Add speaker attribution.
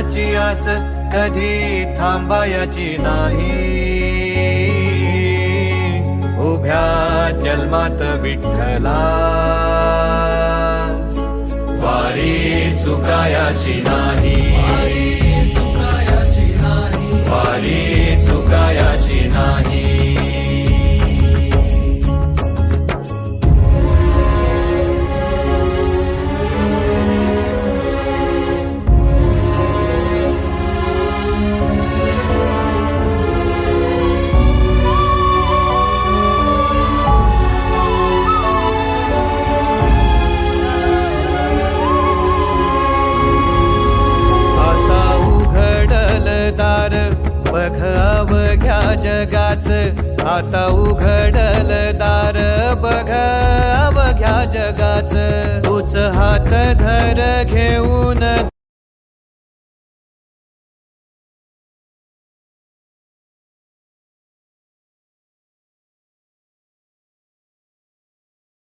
Speaker 1: देवाची आस कधी थांबायची नाही. उभ्या जन्मात विठ्ठला वारी चुकायाची नाही. वारी चुकायाची नाही. बघ अवघ्या जगाच, आता उघडल दार बघ अवघ्या जगाच. तूच हात धर घेऊन